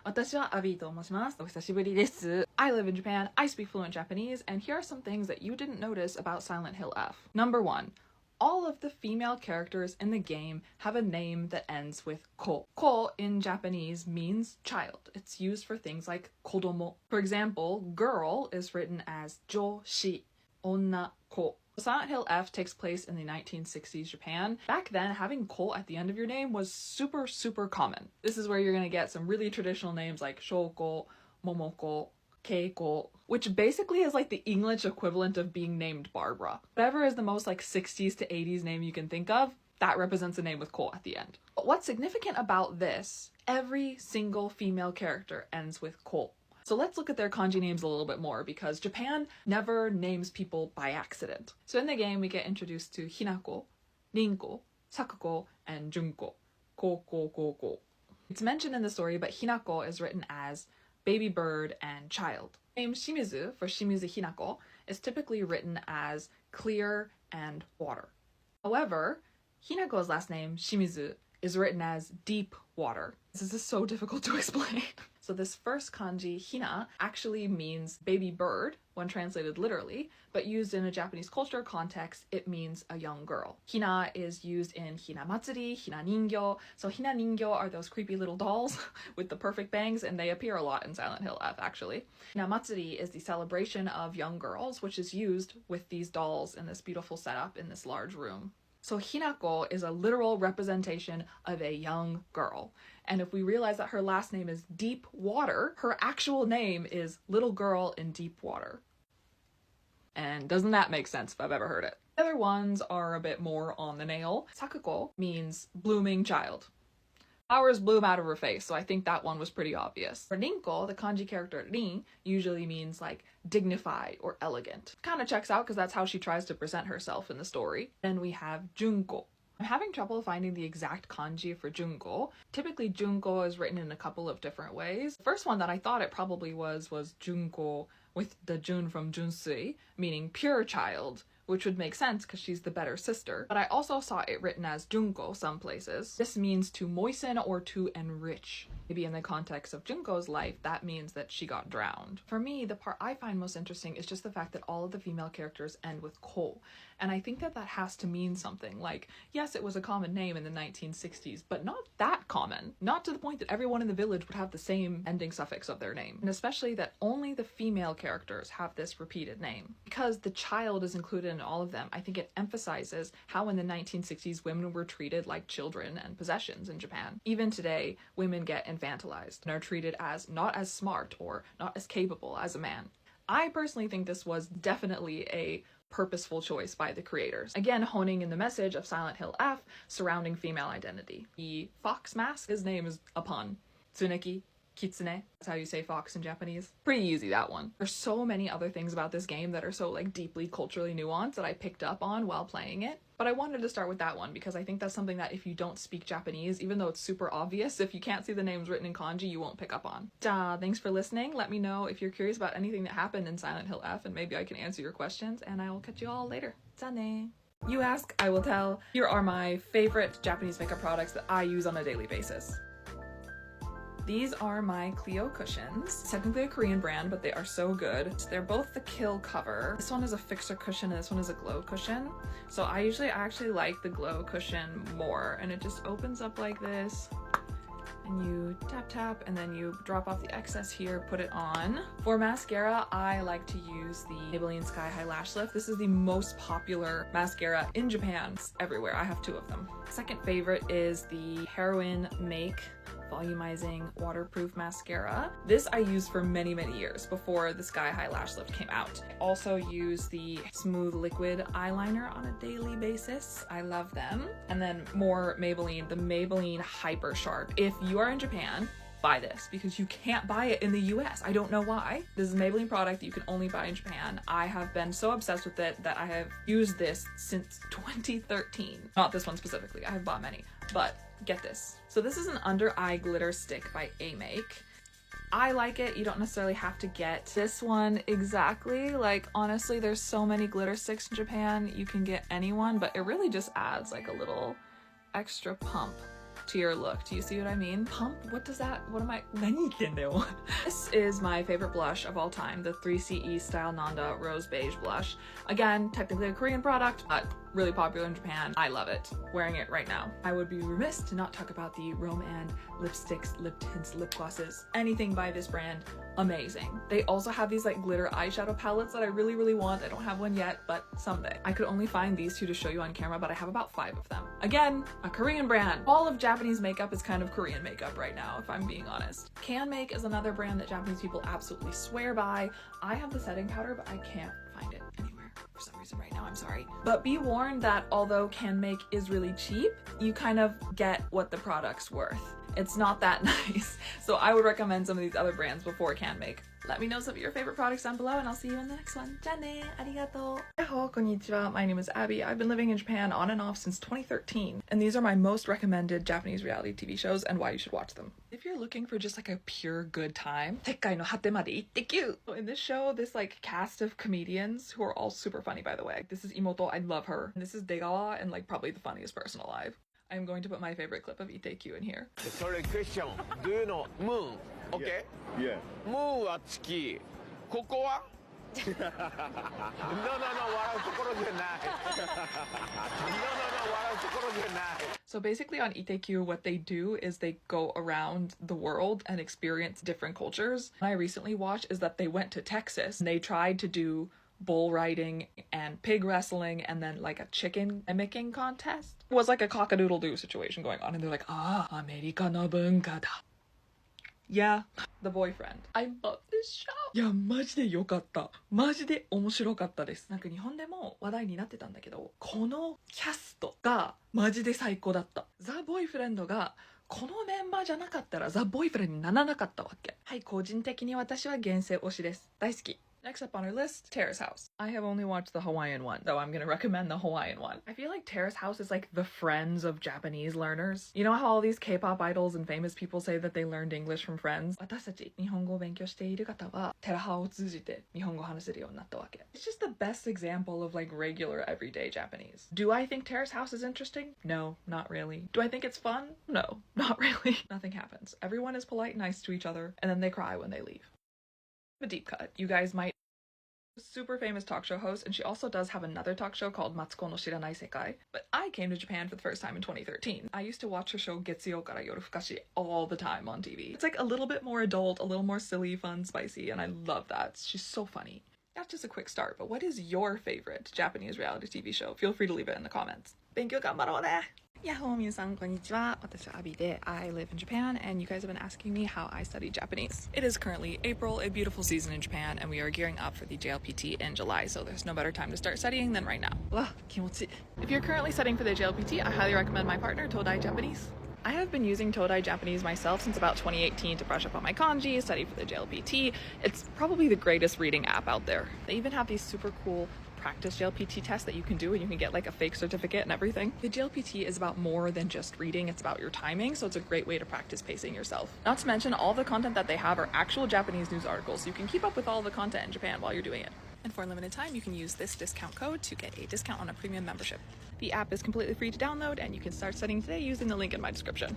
私はアビーと申します。お久しぶりです。I live in Japan, I speak fluent Japanese, and here are some things that you didn't notice about Silent Hill F. Number 1. All of the female characters in the game have a name that ends with ko. Ko in Japanese means child. It's used for things like kodomo. For example, girl is written as joshi, onna ko. Silent Hill F takes place in the 1960s Japan. Back then, having ko at the end of your name was super, super common. This is where you're gonna get some really traditional names like Shoko, Momoko, Keiko, which basically is like the English equivalent of being named Barbara. Whatever is the most like 60s to 80s name you can think of, that represents a name with ko at the end. But what's significant about this, every single female character ends with ko. So let's look at their kanji names a little bit more because Japan never names people by accident. So in the game, we get introduced to Hinako, Rinko, Sakuko, and Junko. Ko. It's mentioned in the story, but Hinako is written as baby bird and child. The name Shimizu for Shimizu Hinako is typically written as clear and water. However, Hinako's last name, Shimizu, is written as deep water. This is so difficult to explain. So this first kanji, hina, actually means baby bird when translated literally, but used in a Japanese culture context, it means a young girl. Hina is used in hina matsuri, hina ningyo. So hina ningyo are those creepy little dolls with the perfect bangs, and they appear a lot in Silent Hill F, actually. Hina matsuri is the celebration of young girls, which is used with these dolls in this beautiful setup in this large room. So Hinako is a literal representation of a young girl. And if we realize that her last name is Deep Water, her actual name is Little Girl in Deep Water. And doesn't that make sense if I've ever heard it? The other ones are a bit more on the nail. Sakuko means blooming child. Flowers bloom out of her face, so I think that one was pretty obvious. For Rinko, the kanji character rin usually means like dignified or elegant. Kind of checks out because that's how she tries to present herself in the story. Then we have Junko. I'm having trouble finding the exact kanji for Junko. Typically Junko is written in a couple of different ways. The first one that I thought it probably was Junko with the Jun from Junsui, meaning pure child, which would make sense because she's the better sister. But I also saw it written as Junko some places. This means to moisten or to enrich. Maybe in the context of Junko's life, that means that she got drowned. For me, the part I find most interesting is just the fact that all of the female characters end with ko. And I think that that has to mean something. Like, yes, it was a common name in the 1960s, but not that common. Not to the point that everyone in the village would have the same ending suffix of their name. And especially that only the female characters have this repeated name. Because the child is included in all of them, I think it emphasizes how in the 1960s women were treated like children and possessions in Japan. Even today, women get infantilized and are treated as not as smart or not as capable as a man. I personally think this was definitely a purposeful choice by the creators. Again, honing in the message of Silent Hill F surrounding female identity. The fox mask, his name is a pun. Tsuneki, Kitsune, that's how you say fox in Japanese. Pretty easy, that one. There's so many other things about this game that are so like deeply culturally nuanced that I picked up on while playing it. But I wanted to start with that one because I think that's something that if you don't speak Japanese, even though it's super obvious, if you can't see the names written in kanji, you won't pick up on. Thanks for listening. Let me know if you're curious about anything that happened in Silent Hill F and maybe I can answer your questions, and I will catch you all later. Zane. You ask, I will tell. Here are my favorite Japanese makeup products that I use on a daily basis. These are my Clio cushions. It's technically a Korean brand, but they are so good. They're both the Kill cover. This one is a fixer cushion and this one is a glow cushion. So I actually like the glow cushion more, and it just opens up like this. And you tap and then you drop off the excess here, put it on. For mascara, I like to use the Maybelline Sky High Lash Lift. This is the most popular mascara in Japan. It's everywhere. I have 2 of them. Second favorite is the Heroin Make Volumizing Waterproof Mascara. This I used for many years before the Sky High Lash Lift came out. I also use the Smooth Liquid Eyeliner on a daily basis. I love them. And then more Maybelline, the Maybelline Hyper Sharp. If you are in Japan, buy this because you can't buy it in the US. I don't know why. This is a Maybelline product that you can only buy in Japan. I have been so obsessed with it that I have used this since 2013. Not this one specifically, I have bought many, but get this. So this is an under eye glitter stick by A-Make. I like it. You don't necessarily have to get this one exactly. Like, honestly, there's so many glitter sticks in Japan. You can get any one, but it really just adds like a little extra pump top-tier look. Do you see what I mean? Pump? What am I? This is my favorite blush of all time, the 3CE Style Nanda Rose Beige Blush. Again, technically a Korean product, but really popular in Japan. I love it. Wearing it right now. I would be remiss to not talk about the Roman lipsticks, lip tints, lip glosses. Anything by this brand, amazing. They also have these like glitter eyeshadow palettes that I really, really want. I don't have one yet, but someday. I could only find these two to show you on camera, but I have about 5 of them. Again, a Korean brand. All of Japanese makeup is kind of Korean makeup right now, if I'm being honest. Can Make is another brand that Japanese people absolutely swear by. I have the setting powder, but I can't find it anywhere for some reason right now, I'm sorry. But be warned that although Can Make is really cheap, you kind of get what the product's worth. It's not that nice. So I would recommend some of these other brands before Can Make. Let me know some of your favorite products down below and I'll see you in the next one. じゃあね, arigato. Hello, konnichiwa. My name is Abby. I've been living in Japan on and off since 2013. And these are my most recommended Japanese reality TV shows and why you should watch them. If you're looking for just like a pure good time, 世界の果てまで行ってきゅ. In this show, this like cast of comedians who are all super funny, by the way. This is Imoto. I love her. And this is Degawa and like probably the funniest person alive. I'm going to put my favorite clip of Ite-Q in here. Sorry, question. Do you know moon? Okay? Yeah. Moon は月。ここは No, no, no, 笑うところじゃない。No, no, no, 笑うところじゃない。So basically on Ite-Q, what they do is they go around the world and experience different cultures. What I recently watched is that they went to Texas and they tried to do bull riding and pig wrestling and then like a chicken mimicking contest. It was like a cock-a-doodle-doo situation going on and they're like, America no bunka da. Yeah, The Boyfriend. I love this show. いや、マジで良かった。マジで面白かったです。なんか日本でも話題になってたんだけど、このキャストがマジで最高だった。ザ・ボーイフレンドがこのメンバーじゃなかったらザ・ボーイフレンドにならなかったわけ。はい、個人的に私は現世推しです。大好き。Next up on our list, Terrace House. I have only watched the Hawaiian one, so I'm gonna recommend the Hawaiian one. I feel like Terrace House is like the Friends of Japanese learners. You know how all these K-pop idols and famous people say that they learned English from Friends? 私たち日本語を勉強している方はテラハを通じて日本語を話せるようになったわけ。It's just the best example of like regular everyday Japanese. Do I think Terrace House is interesting? No, not really. Do I think it's fun? No, not really. Nothing happens. Everyone is polite and nice to each other, and then they cry when they leave. A deep cut. You guys might super famous talk show host, and she also does have another talk show called Matsuko no Shiranai Sekai. But I came to Japan for the first time in 2013. I used to watch her show Getsuyo kara Yoru Fukashi all the time on TV. It's like a little bit more adult, a little more silly, fun, spicy, and I love that. She's so funny. That's just a quick start, but what is your favorite Japanese reality TV show? Feel free to leave it in the comments. 勉強頑張ろうね! Yahoo, 皆さんこんにちは。私はアビで I live in Japan, and you guys have been asking me how I study Japanese. It is currently April, a beautiful season in Japan, and we are gearing up for the JLPT in July, so there's no better time to start studying than right now. If you're currently studying for the JLPT, I highly recommend my partner, Todai Japanese. I have been using Todai Japanese myself since about 2018 to brush up on my kanji, study for the JLPT. It's probably the greatest reading app out there. They even have these super cool practice JLPT tests that you can do and you can get like a fake certificate and everything. The JLPT is about more than just reading, it's about your timing, so it's a great way to practice pacing yourself. Not to mention all the content that they have are actual Japanese news articles, so you can keep up with all the content in Japan while you're doing it. And for a limited time, you can use this discount code to get a discount on a premium membership. The app is completely free to download and you can start studying today using the link in my description.